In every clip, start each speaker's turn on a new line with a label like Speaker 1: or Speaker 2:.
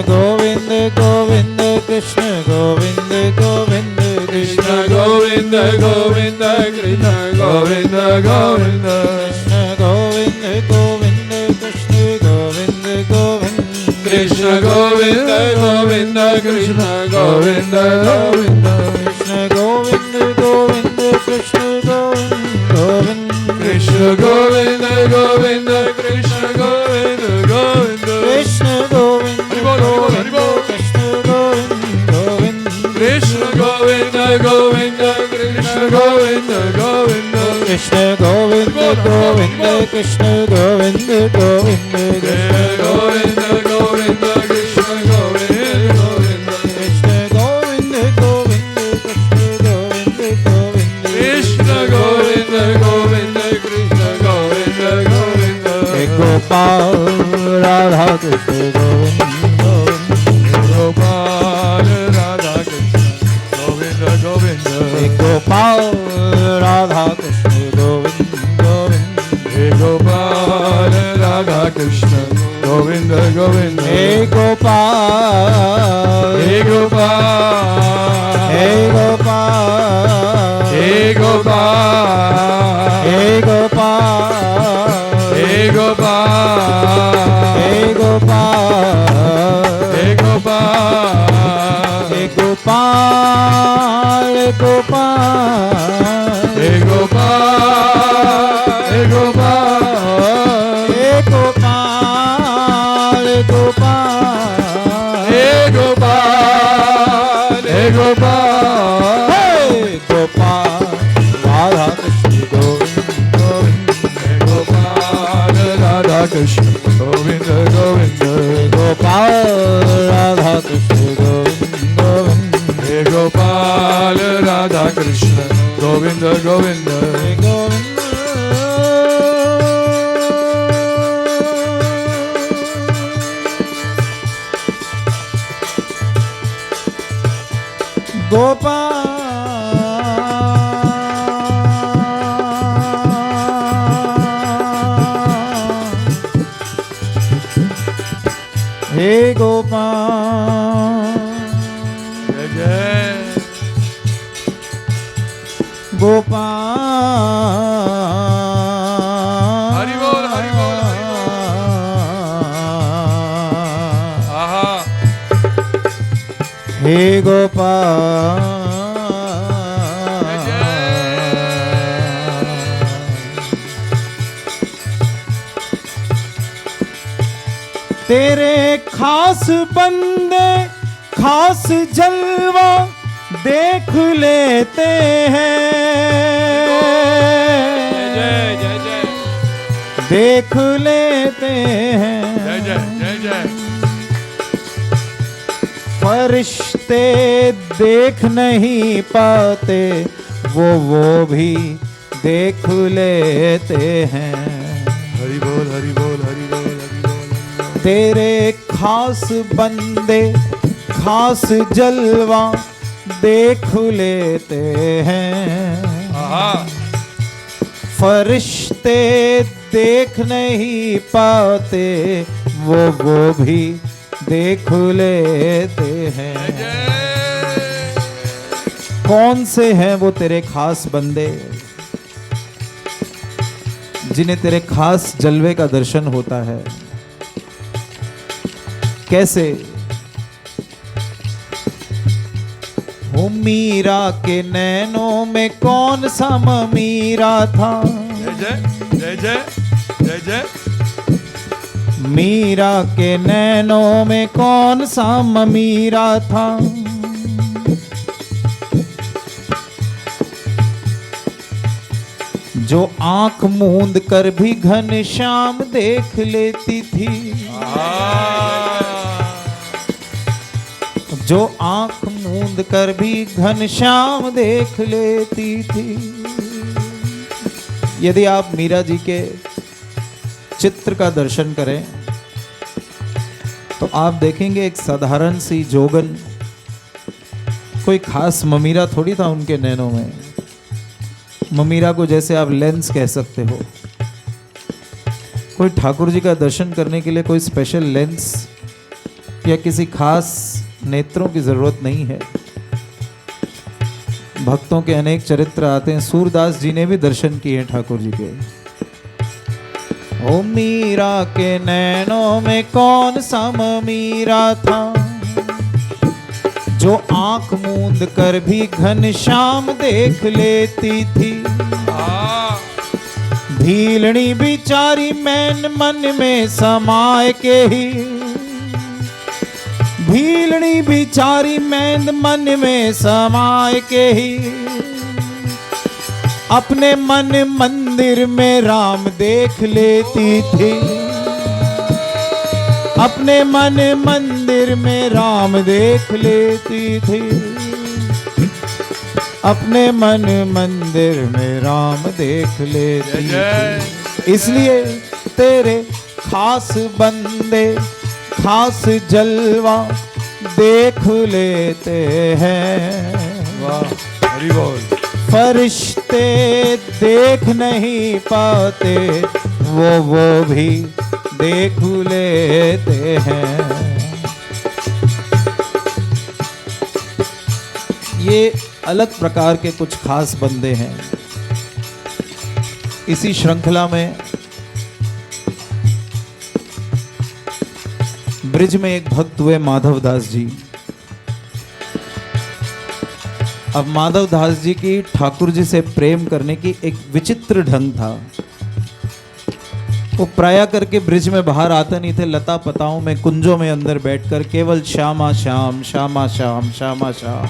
Speaker 1: गोविंद गोविंद कृष्ण गोविंद गोविंद
Speaker 2: कृष्ण गोविंद गोविंद कृष्ण गोविंद गोविंद
Speaker 1: कृष्ण गोविंद गोविंद कृष्ण गोविंद गोविंद कृष्ण गोविंद गोविंद कृष्ण गोविंद गोविंद
Speaker 2: कृष्ण गोविंद गोविंद
Speaker 1: कृष्ण गोविंद गोविंद कृष्ण गोविंद गोविंद
Speaker 2: कृष्ण गोविंद गोविंद कृष्ण गोविंद गोविंद
Speaker 1: कृष्ण गोविंद गोविंद कृष्ण गोविंद गोविंद
Speaker 2: कृष्ण गोविंद गोविंद कृष्ण गोविंद गोविंद
Speaker 1: कृष्ण गोविंद गोविंद कृष्ण गोविंद गोविंद
Speaker 2: गोपाल राधा कृष्ण गोविंद
Speaker 1: गोपाल राधा कृष्ण गोविंद गोविंद
Speaker 2: गोपाल राधा कृष्ण गोविंद गोविंद
Speaker 1: गोपाल राधा कृष्ण गोविंद गोविंद
Speaker 2: गोपाल
Speaker 1: गोपाल
Speaker 2: गोपाल
Speaker 1: गोपाल
Speaker 2: गोपाल
Speaker 1: गोपाल
Speaker 2: गोपाल
Speaker 1: गोपाल
Speaker 2: गोपाल गोपाल
Speaker 1: गोपाल गोपाल
Speaker 2: गोपाल गोपाल
Speaker 1: गोपाल गोपाल
Speaker 2: गोपाल राधा कृष्ण गोविंद
Speaker 1: गोपाल राधा कृष्ण गोविंद गोविंद
Speaker 2: गोपाल राधा कृष्ण गोविंद गोविंद
Speaker 1: गोपाल राधा कृष्ण गोविंद गोविंद
Speaker 2: हे गोपाल
Speaker 1: जय जय
Speaker 2: गोपाल
Speaker 1: हरि बोल हरि बोल हरि बोल आहा
Speaker 2: हे गोपाल तेरे खास बंदे खास जलवा देख लेते हैं,
Speaker 1: जय जय जय
Speaker 2: देख लेते हैं।
Speaker 1: जय जय जय जय
Speaker 2: फरिश्ते देख नहीं पाते वो भी देख लेते हैं।
Speaker 1: हरि बोल हरि बोल हरि बोल हरि बोल
Speaker 2: तेरे खास बंदे खास जलवा देख लेते हैं।
Speaker 1: आहा
Speaker 2: फरिश्ते देख नहीं पाते वो भी देख लेते हैं। कौन से हैं वो तेरे खास बंदे जिन्हें तेरे खास जलवे का दर्शन होता है? कैसे? वो मीरा के नैनों में कौन सा मीरा था?
Speaker 1: जय जय जय जय जय जय
Speaker 2: मीरा के नैनों में कौन सा मीरा था? जो आंख मूंद कर भी घनश्याम देख लेती थी। जो आंख मूंद कर भी घनश्याम देख लेती थी। यदि आप मीरा जी के चित्र का दर्शन करें तो आप देखेंगे एक साधारण सी जोगन, कोई खास ममीरा थोड़ी था उनके नैनों में। ममीरा को जैसे आप लेंस कह सकते हो। कोई ठाकुर जी का दर्शन करने के लिए कोई स्पेशल लेंस या किसी खास नेत्रों की जरूरत नहीं है। भक्तों के अनेक चरित्र आते हैं। सूरदास जी ने भी दर्शन किए ठाकुर जी के। ओ मीरा के नैनों में कौन सा मीरा था, जो आंख मूंद कर भी घनश्याम देख लेती थी। भीलनी बिचारी मैन मन में समाए के ही, भीलनी बिचारी मैन मन में समाए के ही, अपने मन मंदिर में राम देख लेती थी। अपने मन मंदिर में राम देख लेती थी। अपने मन मंदिर में राम देख लेती थी। इसलिए तेरे खास बंदे खास जलवा देख लेते हैं।
Speaker 1: वाह हरि बोल।
Speaker 2: फरिश्ते देख नहीं पाते, वो भी देख लेते हैं। ये अलग प्रकार के कुछ खास बंदे हैं। इसी श्रृंखला में ब्रिज में एक भक्त हुए माधवदास जी। अब माधवदास जी की ठाकुर जी से प्रेम करने की एक विचित्र ढंग था। वो प्राय करके ब्रिज में बाहर आते नहीं थे। लता पताओं में कुंजों में अंदर बैठकर केवल श्यामा श्याम श्यामा श्याम श्यामा श्याम,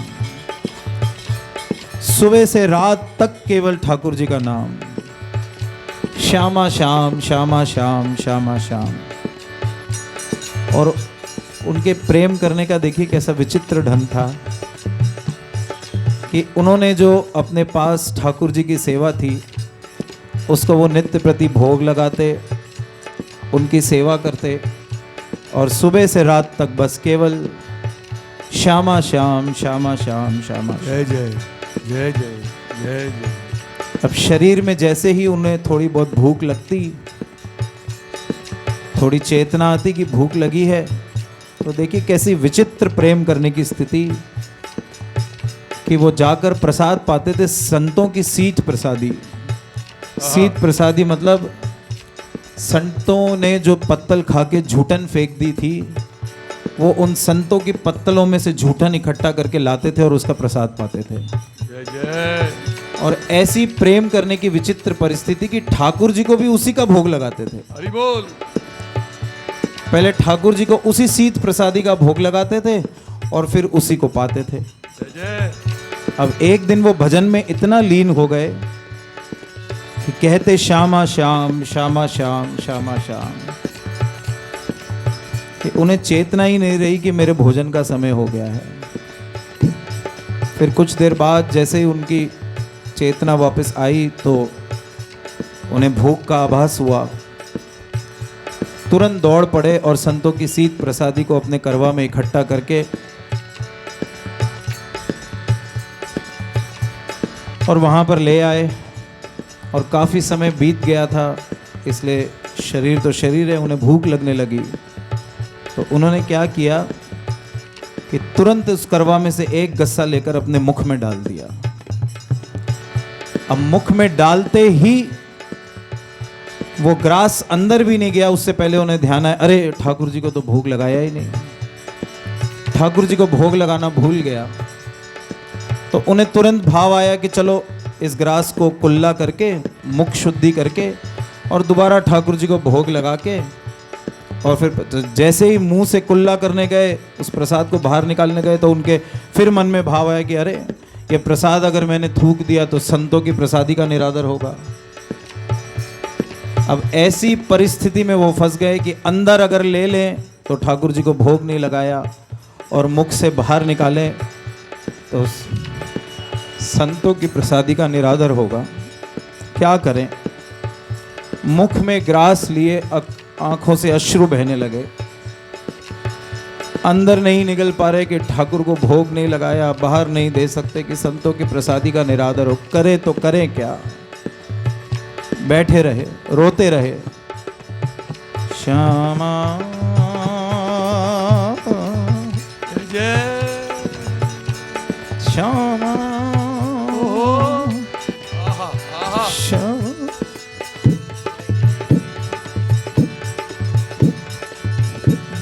Speaker 2: सुबह से रात तक केवल ठाकुर जी का नाम, श्यामा श्याम श्यामा श्याम श्यामा श्याम। और उनके प्रेम करने का देखिए कैसा विचित्र ढंग था कि उन्होंने जो अपने पास ठाकुर जी की सेवा थी उसको वो नित्य प्रति भोग लगाते, उनकी सेवा करते और सुबह से रात तक बस केवल श्यामा श्याम श्यामा श्याम श्यामा।
Speaker 1: जय जय जय जय जय जय।
Speaker 2: अब शरीर में जैसे ही उन्हें थोड़ी बहुत भूख लगती, थोड़ी चेतना आती कि भूख लगी है, तो देखिए कैसी विचित्र प्रेम करने की स्थिति कि वो जाकर प्रसाद पाते थे। संतों की सीट प्रसादी। सीट प्रसादी मतलब संतों ने जो पत्तल खा के झूठन फेंक दी थी, वो उन संतों की पत्तलों में से झूठन इकट्ठा करके लाते थे और उसका प्रसाद पाते थे।
Speaker 1: जय जय।
Speaker 2: और ऐसी प्रेम करने की विचित्र परिस्थिति कि ठाकुर जी को भी उसी का भोग लगाते थे।
Speaker 1: हरि बोल।
Speaker 2: पहले ठाकुर जी को उसी सीत प्रसादी का भोग लगाते थे और फिर उसी को पाते थे।
Speaker 1: जय जय।
Speaker 2: अब एक दिन वो भजन में इतना लीन हो गए कि कहते श्यामा श्याम श्यामा श्याम श्यामा श्याम कि उन्हें चेतना ही नहीं रही कि मेरे भोजन का समय हो गया है। फिर कुछ देर बाद जैसे ही उनकी चेतना वापस आई तो उन्हें भूख का आभास हुआ। तुरंत दौड़ पड़े और संतों की सीत प्रसादी को अपने करवा में इकट्ठा करके और वहां पर ले आए। और काफी समय बीत गया था, इसलिए शरीर तो शरीर है, उन्हें भूख लगने लगी। तो उन्होंने क्या किया कि तुरंत उस करवा में से एक गस्सा लेकर अपने मुख में डाल दिया। अब मुख में डालते ही वो ग्रास अंदर भी नहीं गया, उससे पहले उन्हें ध्यान आया, अरे ठाकुर जी को तो भोग लगाया ही नहीं, ठाकुर जी को भोग लगाना भूल गया। तो उन्हें तुरंत भाव आया कि चलो इस ग्रास को कुल्ला करके मुख शुद्धि करके और दोबारा ठाकुर जी को भोग लगा के, और फिर जैसे ही मुंह से कुल्ला करने गए, उस प्रसाद को बाहर निकालने गए, तो उनके फिर मन में भाव आया कि अरे ये प्रसाद अगर मैंने थूक दिया तो संतों की प्रसादी का निरादर होगा। अब ऐसी परिस्थिति में वो फंस गए कि अंदर अगर ले लें तो ठाकुर जी को भोग नहीं लगाया और मुख से बाहर निकालें तो संतों की प्रसादी का निरादर होगा। क्या करें? मुख में ग्रास लिए आंखों से अश्रु बहने लगे, अंदर नहीं निकल पा रहे कि ठाकुर को भोग नहीं लगाया, बाहर नहीं दे सकते कि संतों की प्रसादी का निरादर हो। करे तो करें क्या? बैठे रहे, रोते रहे। श्यामा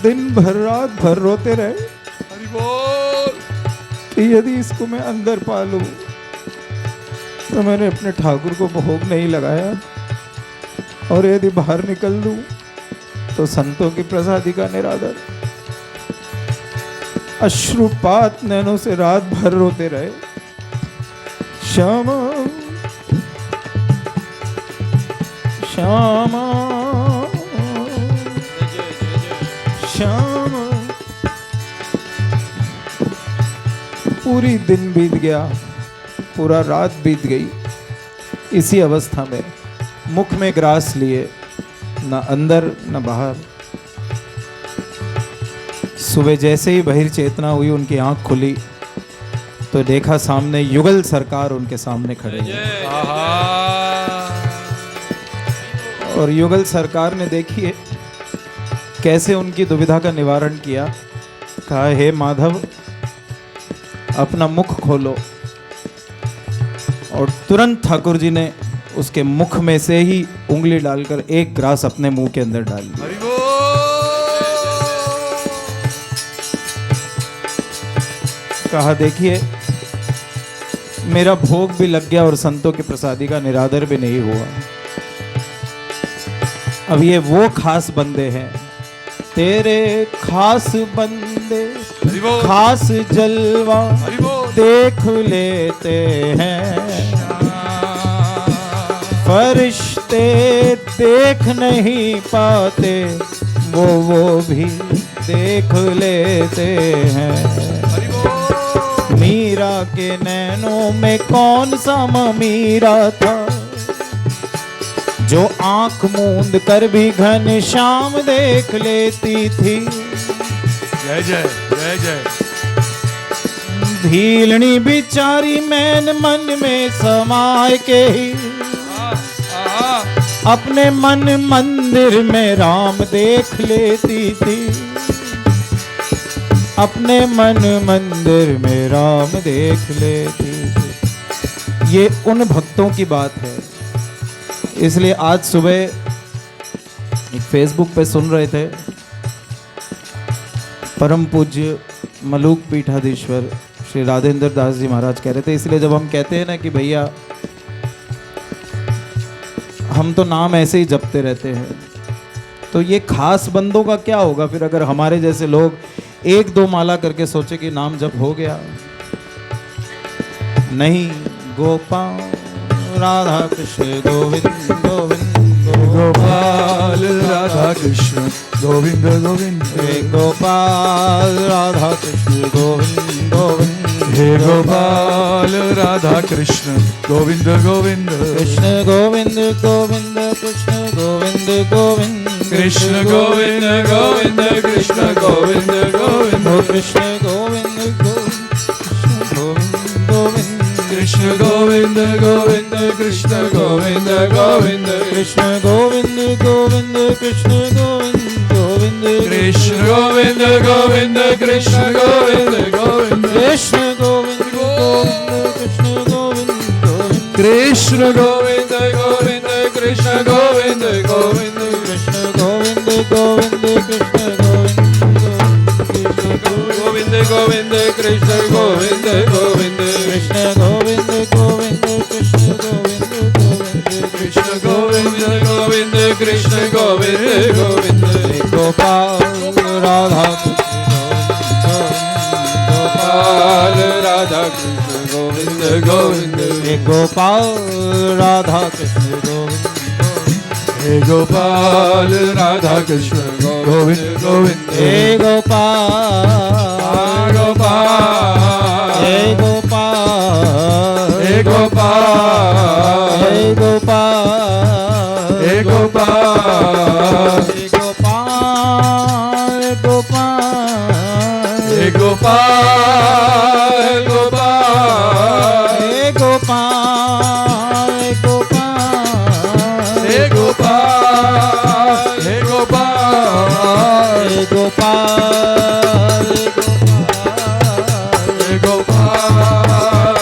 Speaker 2: दिन भर रात भर रोते रहे
Speaker 1: हरि बोल।
Speaker 2: कि यदि इसको मैं अंदर पालूं तो मैंने अपने ठाकुर को भोग नहीं लगाया, और यदि बाहर निकल दूं तो संतों की प्रसादी का निरादर। अश्रुपात नैनों से रात भर रोते रहे। श्यामा श्यामा श्यामा। पूरी दिन बीत गया, पूरा रात बीत गई। इसी अवस्था में मुख में ग्रास लिए, न अंदर न बाहर। सुबह जैसे ही बहिर चेतना हुई, उनकी आंख खुली तो देखा सामने युगल सरकार उनके सामने खड़े हैं। और युगल सरकार ने देखिए कैसे उनकी दुविधा का निवारण किया। कहा, हे माधव अपना मुख खोलो। और तुरंत ठाकुर जी ने उसके मुख में से ही उंगली डालकर एक ग्रास अपने मुंह के अंदर डाल ली। कहा, देखिए मेरा भोग भी लग गया और संतों की प्रसादी का निरादर भी नहीं हुआ। अब ये वो खास बंदे हैं, तेरे खास बंदे खास जलवा देख लेते हैं। फरिश्ते देख नहीं पाते, वो भी देख लेते हैं। मीरा के नैनों में कौन सा मीरा था, जो आंख मूंद कर भी घनश्याम देख लेती थी।
Speaker 1: जय जय जय जय।
Speaker 2: भीलनी बिचारी मैन मन में समाये के ही अपने मन मंदिर में राम देख लेती थी। अपने मन मंदिर में राम देख लेती थी। ये उन भक्तों की बात है। इसलिए आज सुबह एक फेसबुक पे सुन रहे थे, परम पूज्य मलूक पीठाधीश्वर श्री राधेंद्र दास जी महाराज कह रहे थे। इसलिए जब हम कहते हैं ना कि भैया हम तो नाम ऐसे ही जपते रहते हैं, तो ये खास बंदों का क्या होगा फिर, अगर हमारे जैसे लोग एक दो माला करके सोचे कि नाम जप हो गया। नहीं, गोपाल राधा कृष्ण गोविंद गोविंद
Speaker 1: गोपाल राधा कृष्ण गोविंद गोविंद।
Speaker 2: हे गोपाल राधा कृष्ण गोविंद गोविंद।
Speaker 1: हे गोपाल राधा कृष्ण गोविंद गोविंद।
Speaker 2: कृष्ण गोविंद गोविंद कृष्ण गोविंद गोविंद।
Speaker 1: कृष्ण गोविंद गोविंद कृष्ण गोविंद गोविंद।
Speaker 2: कृष्ण गोविंद गोविंद
Speaker 1: कृष्ण गोविंद गोविंद कृष्ण गोविंद गोविंद।
Speaker 2: कृष्ण गोविंद गोविंद कृष्ण गोविंद गोविंद।
Speaker 1: कृष्ण गोविंद गोविंद कृष्ण गोविंद गोविंद।
Speaker 2: कृष्ण गोविंद गोविंद कृष्ण गोविंद गोविंद।
Speaker 1: कृष्ण गोविंद गोविंद कृष्ण गोविंद गोविंद।
Speaker 2: कृष्ण गोविंद गोविंद कृष्ण गोविंद
Speaker 1: गोविंद कृष्ण गोविंद गोविंद।
Speaker 2: कृष्ण गोविंद गोविंद कृष्ण गोविंद गोविंद।
Speaker 1: कृष्ण गोविंद गोविंद कृष्ण गोविंद गोविंद।
Speaker 2: गोपाल राधा
Speaker 1: गोपाल राधा कृष्ण गोविंद गोविंद।
Speaker 2: गोपाल राधा कृष्ण गोविंद।
Speaker 1: हे गोपाल राधा कृष्ण गोविंद गोविंद।
Speaker 2: हे गोपाल
Speaker 1: गोपाल।
Speaker 2: हे गोपाल।
Speaker 1: हे गोपाल।
Speaker 2: हे गोपाल।
Speaker 1: हे गोपाल।
Speaker 2: हे गोपाल गोपाल।
Speaker 1: हे गोपाल गोपाल।
Speaker 2: हे गोपाल गोपाल।
Speaker 1: हे गोपाल। हे गोपाल।
Speaker 2: हे गोपाल
Speaker 1: हे गोपाल। हे गोपाल।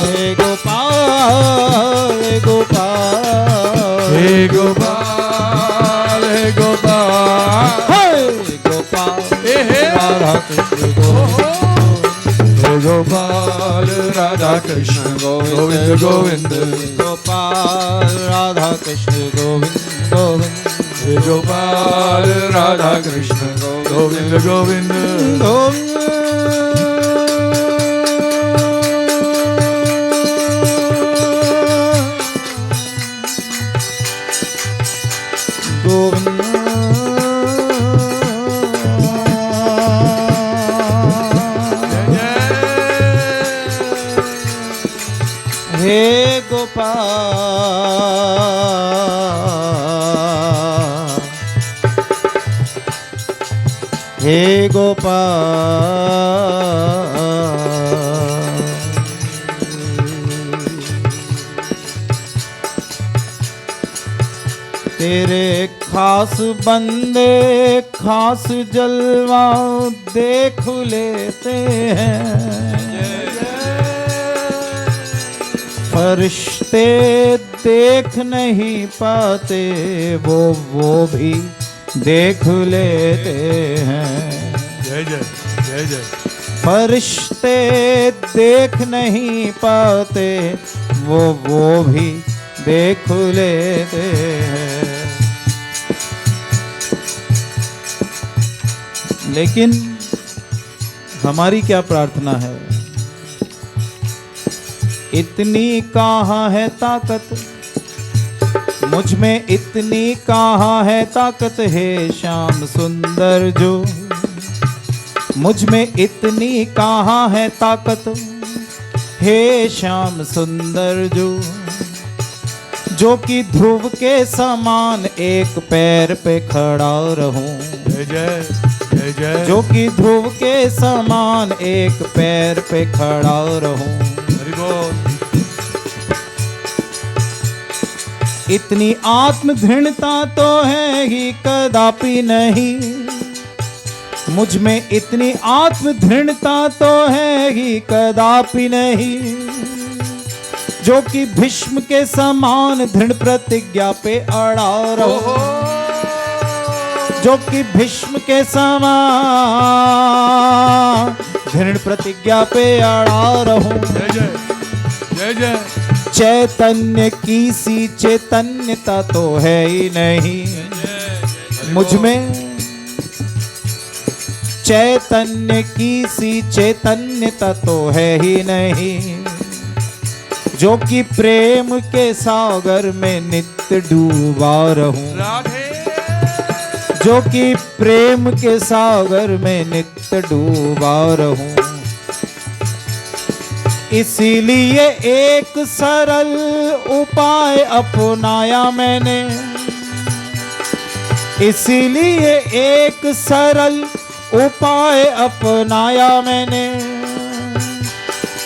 Speaker 2: हे गोपाल गोपाल।
Speaker 1: हे गोपाल। हे गोपाल। कृष्ण गोविंद गोविंद
Speaker 2: गोपाल राधा कृष्ण गोविंद गोविंद
Speaker 1: हे गोपाल राधा कृष्ण गोविंद गोविंद
Speaker 2: गोविंद हे गोपाल हे गोपाल तेरे खास बंदे खास जलवा देख लेते हैं, फरिश्ते देख नहीं पाते वो भी देख लेते हैं।
Speaker 1: जय जय जय जय।
Speaker 2: फरिश्ते देख नहीं पाते वो भी देख लेते हैं। लेकिन हमारी क्या प्रार्थना है, इतनी कहाँ है ताकत मुझ में, इतनी कहाँ है ताकत है श्याम सुंदर जो मुझ में इतनी कहाँ है ताकत हे श्याम सुंदर जो कि ध्रुव के समान एक पैर पे खड़ा रहूं।
Speaker 1: जय जय जय जय।
Speaker 2: जो कि ध्रुव के समान एक पैर पे खड़ा रहूं।
Speaker 1: हरि बोल।
Speaker 2: इतनी आत्मघृणता तो है ही कदापि नहीं मुझ में, इतनी आत्मघृणता तो है ही कदापि नहीं जो कि भीष्म के समान दृढ़ प्रतिज्ञा पे अड़ा रहो। जो कि भीष्म के समान दृढ़ प्रतिज्ञा पे अड़ा रहूं।
Speaker 1: जय जय जय जय।
Speaker 2: चैतन्य की सी चैतन्यता तो है ही नहीं मुझ में, चैतन्य की सी चैतन्यता तो है ही नहीं जो कि प्रेम के सागर में नित्य डूबा रहूं। जो कि प्रेम के सागर में नित्य डूबा रहूं। इसीलिए एक सरल उपाय अपनाया मैंने, इसीलिए एक सरल उपाय अपनाया मैंने।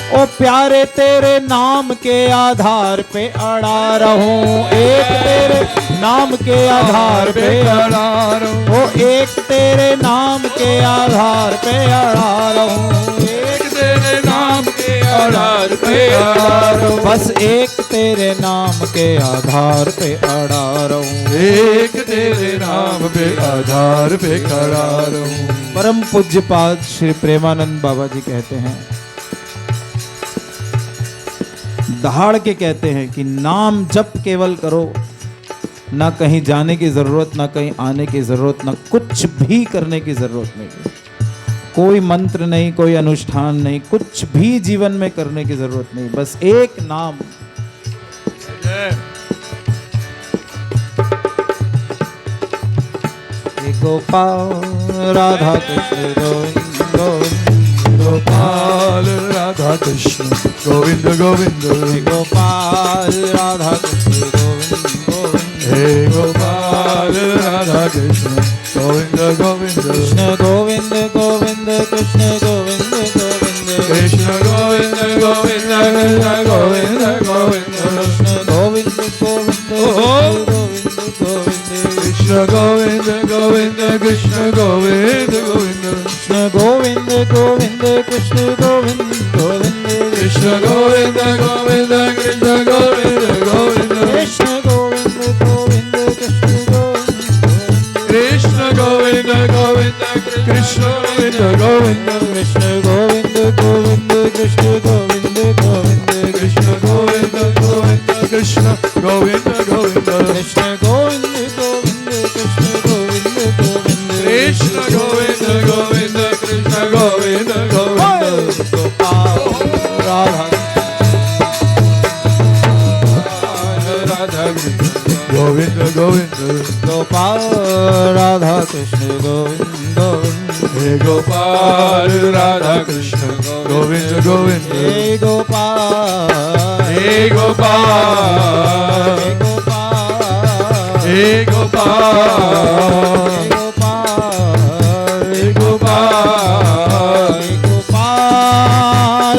Speaker 2: ओ प्यारे तेरे नाम के आधार पे अड़ा रहूं, एक तेरे नाम के आधार पे अड़ा रहूं। ओ एक तेरे नाम के आधार पे अड़ा रहूं, एक तेरे नाम के आधार पे अड़ा रहूं। बस एक तेरे नाम के आधार पे अड़ा रहूं,
Speaker 1: एक तेरे नाम पे आधार पे खड़ा रहूं।
Speaker 2: परम पूज्यपाद श्री प्रेमानंद बाबा जी कहते हैं, दहाड़ के कहते हैं कि नाम जप केवल करो, ना कहीं जाने की जरूरत, ना कहीं आने की जरूरत, ना कुछ भी करने की जरूरत नहीं। कोई मंत्र नहीं, कोई अनुष्ठान नहीं, कुछ भी जीवन में करने की जरूरत नहीं, बस एक नाम। गोपाल राधा कृष्ण गोविंद गोविंद,
Speaker 1: गोपाल राधा कृष्ण गोविंद गोविंद,
Speaker 2: गोपाल राधा कृष्ण गोविंद गोविंद,
Speaker 1: हे गोपाल राधा कृष्ण गोविंद गोविंद,
Speaker 2: कृष्ण गोविंद गोविंद कृष्ण गोविंद गोविंद,
Speaker 1: कृष्ण गोविंद गोविंद कृष्ण गोविंद गोविंद,
Speaker 2: कृष्ण गोविंद गोविंद गोविंद गोविंद,
Speaker 1: कृष्ण गोविंद गोविंद कृष्ण गोविंद गोविंद,
Speaker 2: कृष्ण गोविंद गोविंद कृष्ण गोविंद गोविंद,
Speaker 1: कृष्ण गोविंद गोविंद कृष्ण गोविंद गोविंद,
Speaker 2: कृष्ण गोविंद गोविंद कृष्ण गोविंद गोविंद,
Speaker 1: कृष्ण गोविंद गोविंद कृष्ण गोविंद गोविंद,
Speaker 2: कृष्ण गोविंद गोविंद कृष्ण गोविंद गोविंद
Speaker 1: कृष्ण गोविंद गोविंद कृष्ण गोविंद गोविंद
Speaker 2: कृष्ण गोविंद गोविंद कृष्ण गोविंद गोविंद
Speaker 1: कृष्ण गोविंद गोविंद कृष्ण गोविंद गोविंद
Speaker 2: गोपाल राधा
Speaker 1: राधा गोविंद गोविंद
Speaker 2: गोपाल राधा कृष्ण गोविंद गोविंद
Speaker 1: हे गोपाल राधा कृष्ण गोविंद गोविंद
Speaker 2: हे गोपाल
Speaker 1: हे गोपाल
Speaker 2: हे गोपाल
Speaker 1: हे गोपाल
Speaker 2: हे गोपाल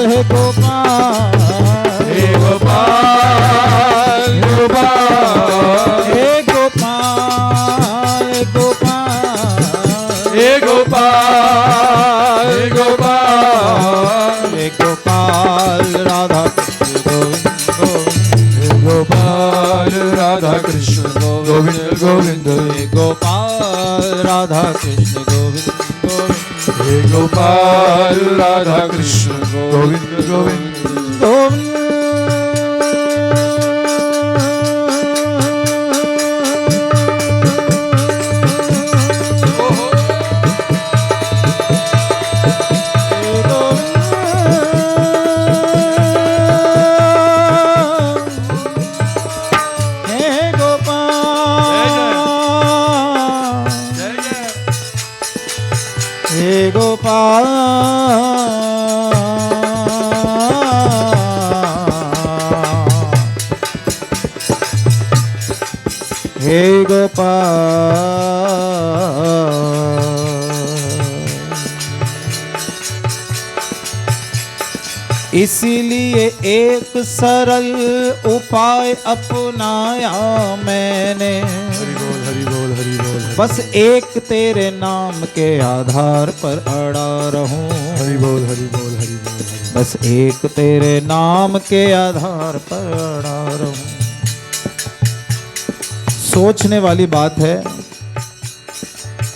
Speaker 1: हे गोपाल
Speaker 2: हे गोपाल हे गोपाल
Speaker 1: हे गोपाल
Speaker 2: हे गोपाल
Speaker 1: हे गोपाल हे गोपाल
Speaker 2: हे गोपाल राधा कृष्ण गोविंद गोविंद
Speaker 1: हे गोपाल राधा कृष्ण गोविंद गोविंद
Speaker 2: हे गोपाल राधा कृष्ण गोविंद
Speaker 1: हे गोपाल राधा कृष्ण गोविंद गोविंद
Speaker 2: गोविंद हे गोपाल हे गोपाल इसीलिए एक सरल उपाय अपनाया मैंने
Speaker 1: हरि बोल हरि बोल हरि बोल
Speaker 2: बस एक तेरे नाम के आधार पर अड़ा रहूं
Speaker 1: हरि बोल हरि बोल हरि बोल
Speaker 2: बस एक तेरे नाम के आधार पर अड़ा रहूं। सोचने वाली बात है।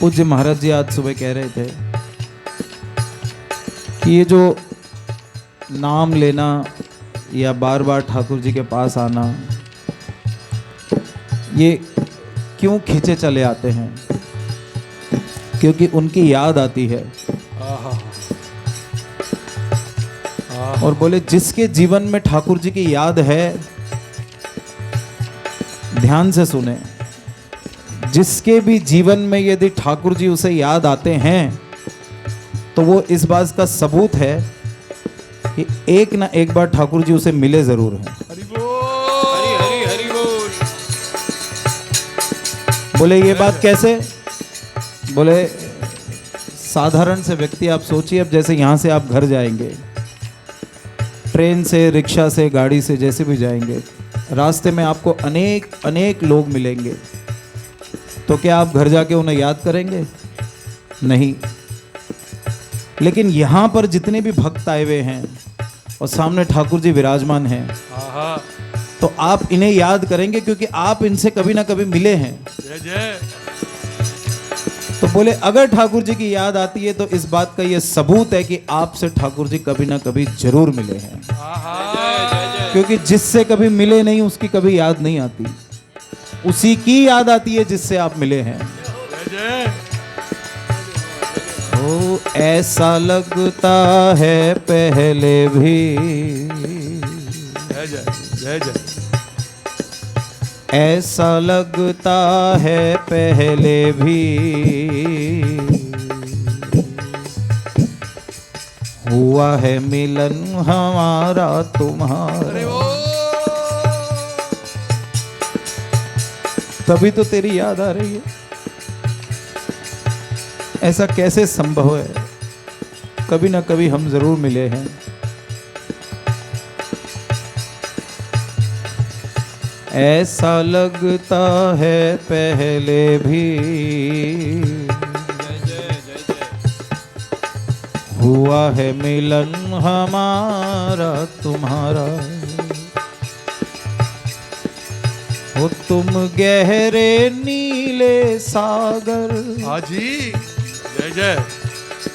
Speaker 2: पूज्य महाराज जी आज सुबह कह रहे थे कि ये जो नाम लेना या बार बार ठाकुर जी के पास आना, ये क्यों खींचे चले आते हैं? क्योंकि उनकी याद आती है। और बोले जिसके जीवन में ठाकुर जी की याद है, ध्यान से सुने, जिसके भी जीवन में यदि ठाकुर जी उसे याद आते हैं तो वो इस बात का सबूत है कि एक ना एक बार ठाकुर जी उसे मिले जरूर हैं।
Speaker 1: हरि बोल हरि हरि हरि बोल।
Speaker 2: बोले ये बात कैसे? बोले साधारण से व्यक्ति, आप सोचिए, अब जैसे यहाँ से आप घर जाएंगे, ट्रेन से, रिक्शा से, गाड़ी से, जैसे भी जाएंगे, रास्ते में आपको अनेक अनेक लोग मिलेंगे, तो क्या आप घर जाके उन्हें याद करेंगे? नहीं। लेकिन यहाँ पर जितने भी भक्त आए हुए हैं और सामने ठाकुर जी विराजमान हैं, तो आप इन्हें याद करेंगे क्योंकि आप इनसे कभी ना कभी मिले हैं।
Speaker 1: जय जय।
Speaker 2: तो बोले अगर ठाकुर जी की याद आती है तो इस बात का यह सबूत है कि आपसे ठाकुर जी कभी ना कभी जरूर मिले हैं। क्योंकि जिससे कभी मिले नहीं उसकी कभी याद नहीं आती, उसी की याद आती है जिससे आप मिले हैं। ओ ऐसा लगता है पहले भी,
Speaker 1: जय जय जय जय।
Speaker 2: ऐसा लगता है पहले भी हुआ है मिलन हमारा तुम्हारा, तभी तो तेरी याद आ रही है। ऐसा कैसे संभव है? कभी ना कभी हम जरूर मिले हैं। ऐसा लगता है पहले भी हुआ है मिलन हमारा तुम्हारा, हो तुम गहरे नीले सागर,
Speaker 1: हाजी जय जय।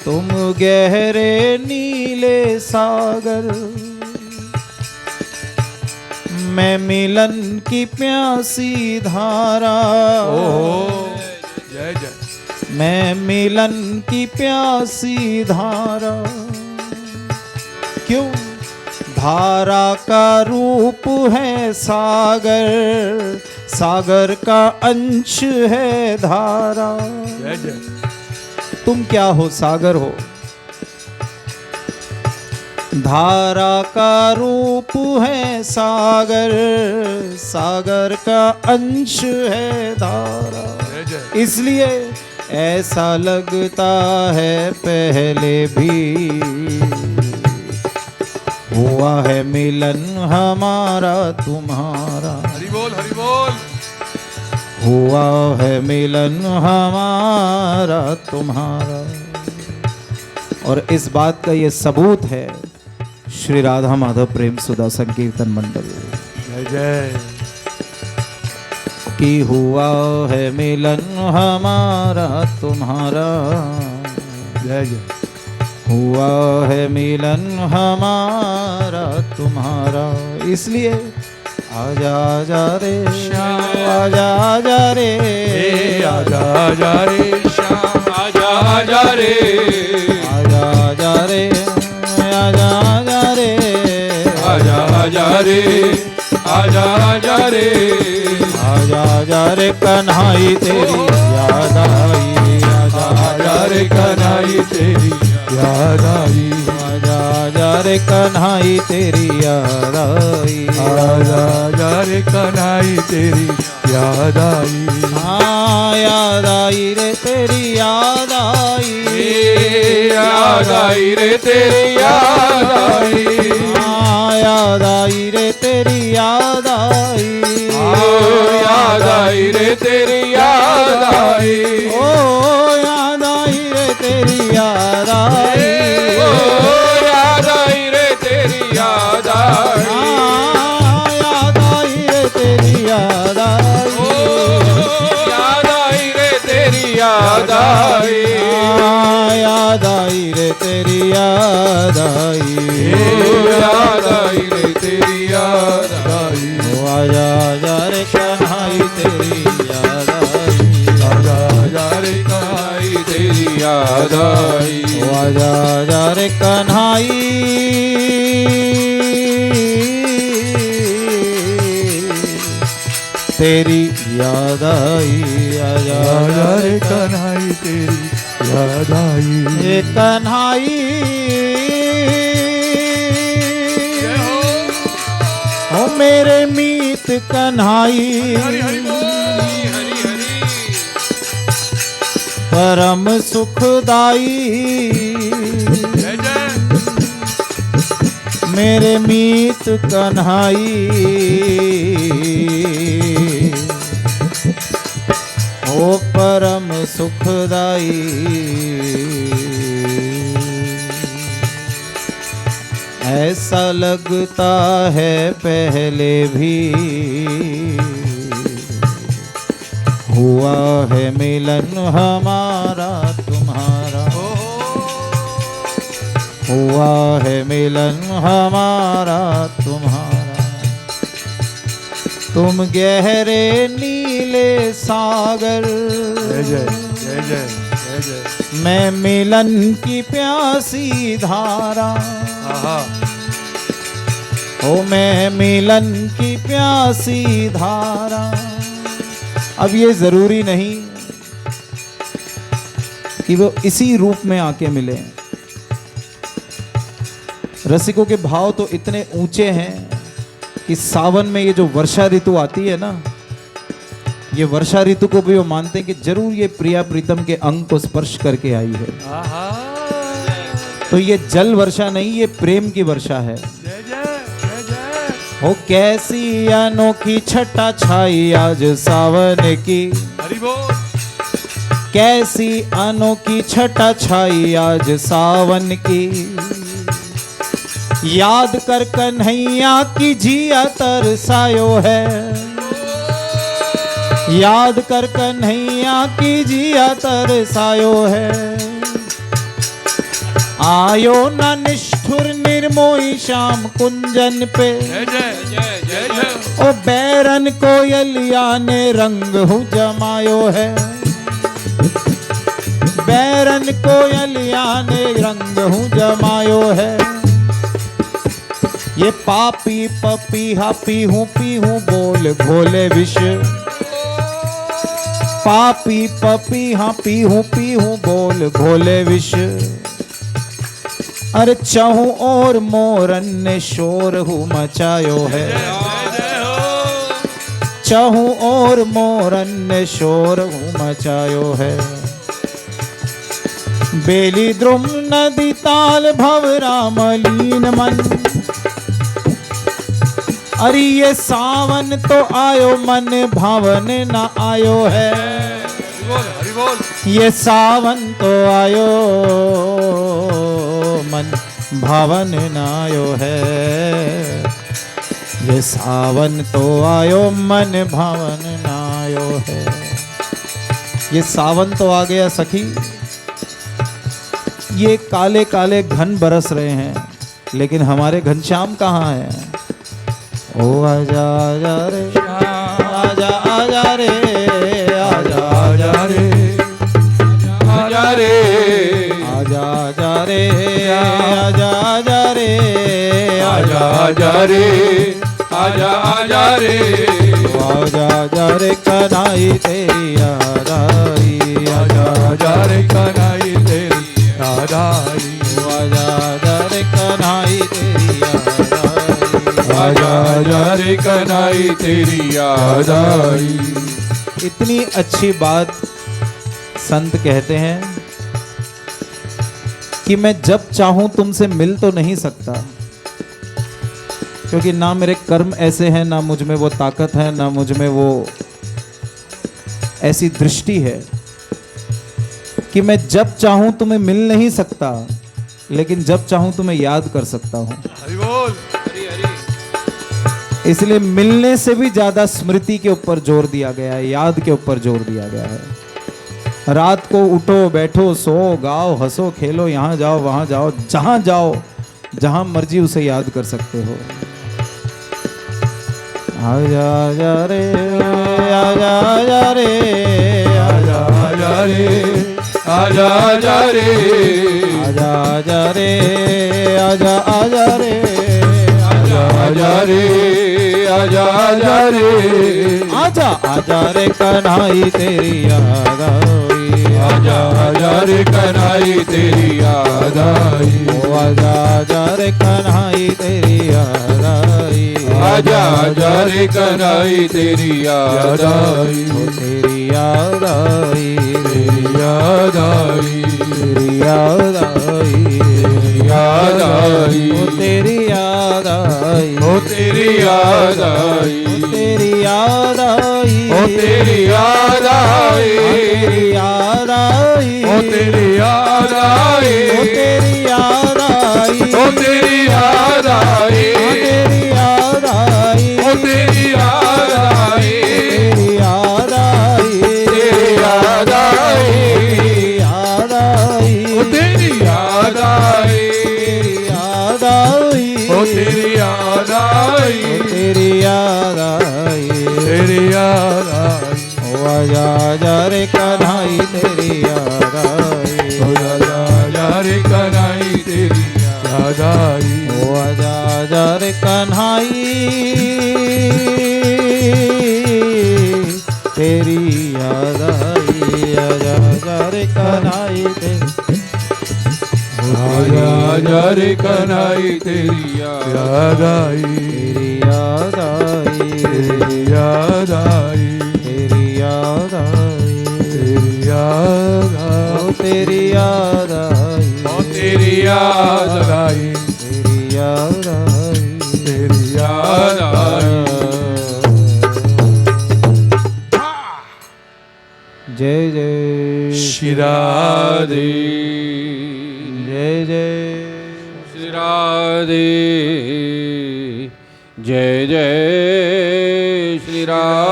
Speaker 2: तुम गहरे नीले सागर, मैं मिलन की प्यासी धारा।
Speaker 1: जय जय।
Speaker 2: मैं मिलन की प्यासी धारा। क्यों? धारा का रूप है सागर, सागर का अंश है धारा।
Speaker 1: जय जय।
Speaker 2: तुम क्या हो? सागर हो। धारा का रूप है सागर, सागर का अंश है धारा।
Speaker 1: जय जय।
Speaker 2: इसलिए ऐसा लगता है पहले भी हुआ है मिलन हमारा तुम्हारा।
Speaker 1: हरि बोल हरि बोल।
Speaker 2: हुआ है मिलन हमारा तुम्हारा। और इस बात का ये सबूत है श्री राधा माधव प्रेम सुधा संकीर्तन मंडल।
Speaker 1: जय जय।
Speaker 2: कि हुआ है मिलन हमारा तुम्हारा।
Speaker 1: जय जय।
Speaker 2: हुआ है मिलन हमारा तुम्हारा। इसलिए आजा आजा रे श्याम, आजा आजा रे,
Speaker 1: आजा आजा रे श्याम, आजा आजा रे,
Speaker 2: आजा आजा रे, आजा आजा रे,
Speaker 1: आजा आजा रे, आजा आजा रे,
Speaker 2: आजा आजा रे कन्हाई तेरी याद आई। आजा
Speaker 1: आजा रे कन्हाई तेरी याद आई।
Speaker 2: आजा आजा रे कन्हाई तेरी याद आई।
Speaker 1: आजा आजा रे कन्हाई तेरी याद आई।
Speaker 2: हाँ याद आई रे तेरी याद आई।
Speaker 1: याद आई रे तेरी याद आई।
Speaker 2: हाँ याद आई रे तेरी याद आई।
Speaker 1: याद आई रे तेरी याद आई।
Speaker 2: ओ याद आई रे तेरी याद आई।
Speaker 1: याद आई रे तेरी याद आई।
Speaker 2: हाँ याद आई रे तेरी याद आई।
Speaker 1: याद आई रे तेरी याद आई।
Speaker 2: हाँ याद आई रे तेरी याद आई।
Speaker 1: याद आई रे तेरी याद आई।
Speaker 2: ओ आजा आजा रे कन्हाई तेरी याद आई।
Speaker 1: आजा आजा रे कन्हाई तेरी याद आई।
Speaker 2: ओ आजा आजा रे कन्हाई तेरी याद आई। आजा आजा रे
Speaker 1: कन्हाई तेरी याद आई।
Speaker 2: ये कन्हाई ओ मेरे मीत कन्हाई
Speaker 1: हरि हरि बोल हरि हरि।
Speaker 2: परम सुखदाई
Speaker 1: जय जय।
Speaker 2: मेरे मीत कन्हाई ओ परम सुखदाई। ऐसा लगता है पहले भी हुआ है मिलन हमारा तुम्हारा। हुआ है मिलन हमारा तुम्हारा। तुम गहरे नीले सागर,
Speaker 1: जय जय जय जय जय जय।
Speaker 2: मैं मिलन की प्यासी धारा।
Speaker 1: आहा।
Speaker 2: ओ मैं मिलन की प्यासी धारा। अब ये जरूरी नहीं कि वो इसी रूप में आके मिले। रसिकों के भाव तो इतने ऊंचे हैं कि सावन में ये जो वर्षा ऋतु आती है ना, ये वर्षा ऋतु को भी वो मानते हैं कि जरूर ये प्रिया प्रीतम के अंग को स्पर्श करके आई है।
Speaker 1: आहा।
Speaker 2: तो ये जल वर्षा नहीं, ये प्रेम की वर्षा है।
Speaker 1: जय जय जय जय।
Speaker 2: हो कैसी अनोखी छटा छाई आज सावन की।
Speaker 1: हरि बोल।
Speaker 2: कैसी अनोखी छटा छाई आज सावन की। याद कर कन्हैया की जिया तरसायो है। याद कर कन्हैया की जिया तरसायो है। आयो न निष्ठुर निर्मोही श्याम कुंजन पे।
Speaker 1: जय जय जय जय जय।
Speaker 2: ओ बैरन कोयलिया ने रंग हूँ जमायो है। बैरन कोयलिया ने रंग हूँ जमायो है। ये पापी पपीहा पीहूं पीहूं बोल घोले विष। पापी पपीहा पीहूं पीहूं बोल घोले विष। अरे चहूं और मोरन ने शोर हूँ मचायो है। चहूं और मोरन ने शोर हूँ मचायो है। बेली द्रुम नदी ताल भवरा मलीन मन। अरे ये सावन तो आयो मन भावन न आयो है।
Speaker 1: हरि बोल।
Speaker 2: ये सावन तो आयो मन भावन न आयो है। ये सावन तो आयो मन भावन न आयो है। ये सावन तो आ गया सखी। ये काले काले घन बरस रहे हैं, लेकिन हमारे घनश्याम कहाँ हैं? ओ आजा आजा रे, आजा आजा रे, आजा आजा रे,
Speaker 1: आजा रे,
Speaker 2: आजा आजा रे, आजा आजा रे,
Speaker 1: आजा आजा रे, आजा आजा रे,
Speaker 2: आजा आजा रे कन्हई तेरी याद आई।
Speaker 1: आजा आजा रे कन्हई तेरी याद आई।
Speaker 2: आजा आजा रे कन्हई तेरी याद आई।
Speaker 1: आजा आजा रे कन्हई तेरी याद आई।
Speaker 2: इतनी अच्छी बात संत कहते हैं कि मैं जब चाहूं तुमसे मिल तो नहीं सकता, क्योंकि ना मेरे कर्म ऐसे हैं, ना मुझ में वो ताकत है, ना मुझ में वो ऐसी दृष्टि है कि मैं जब चाहूं तुम्हें मिल नहीं सकता, लेकिन जब चाहूं तुम्हें याद कर सकता हूं।
Speaker 1: हरि बोल। हरि हरि।
Speaker 2: इसलिए मिलने से भी ज्यादा स्मृति के ऊपर जोर दिया गया है, याद के ऊपर जोर दिया गया है। रात को उठो बैठो सो गाओ हंसो खेलो, यहां जाओ वहां जाओ, जहां जाओ जहां मर्जी उसे याद कर सकते हो। आजा आजा रे, आजा आजा रे, आजा
Speaker 1: आजा रे, आजा आजा रे,
Speaker 2: आजा आजा रे, आजा आजा रे,
Speaker 1: आजा आजा रे, आजा आजा रे,
Speaker 2: आजा आजा रे कन्हई तेरी याद आई।
Speaker 1: आजा आजा रे कन्हई तेरी याद आई।
Speaker 2: ओ आजा आजा रे कन्हई तेरी याद आई।
Speaker 1: आजा आजा रे कन्हई तेरी याद आई।
Speaker 2: ओ तेरी याद आई,
Speaker 1: तेरी याद आई,
Speaker 2: तेरी याद आई,
Speaker 1: तेरी याद आई,
Speaker 2: ओ तेरी याद आई,
Speaker 1: ओ तेरी याद आई,
Speaker 2: ओ तेरी याद आई,
Speaker 1: ओ तेरी याद आई,
Speaker 2: तेरी याद आई,
Speaker 1: ओ तेरी याद आई,
Speaker 2: ओ तेरी याद आई,
Speaker 1: ओ तेरी याद आई,
Speaker 2: तेरी याद आई,
Speaker 1: ओ तेरी याद आई,
Speaker 2: तेरी याद आई,
Speaker 1: तेरी याद आई,
Speaker 2: याद आई,
Speaker 1: ओ तेरी याद आई,
Speaker 2: याद आई,
Speaker 1: ओ तेरी याद आई,
Speaker 2: तेरी याद आई,
Speaker 1: तेरी याद आई।
Speaker 2: ओ आजा आजा रे कन्हई तेरी याद आई।
Speaker 1: ओ आजा आजा रे कन्हई तेरी याद आई।
Speaker 2: ओ आजा आजा रे कन्हई तेरी याद आई। आजा आजा रे कन्हई तेरी
Speaker 1: आजा आजा रे कन्हई तेरी याद आई।
Speaker 2: तेरी याद आई,
Speaker 1: तेरी याद आई,
Speaker 2: तेरी याद आई,
Speaker 1: तेरी याद आई,
Speaker 2: ओ तेरी याद आई,
Speaker 1: ओ तेरी याद आई,
Speaker 2: तेरी याद आई,
Speaker 1: तेरी याद आई।
Speaker 2: जय जय
Speaker 1: श्री राधे,
Speaker 2: जय जय
Speaker 1: श्री राधे, जय जय श्री राधे।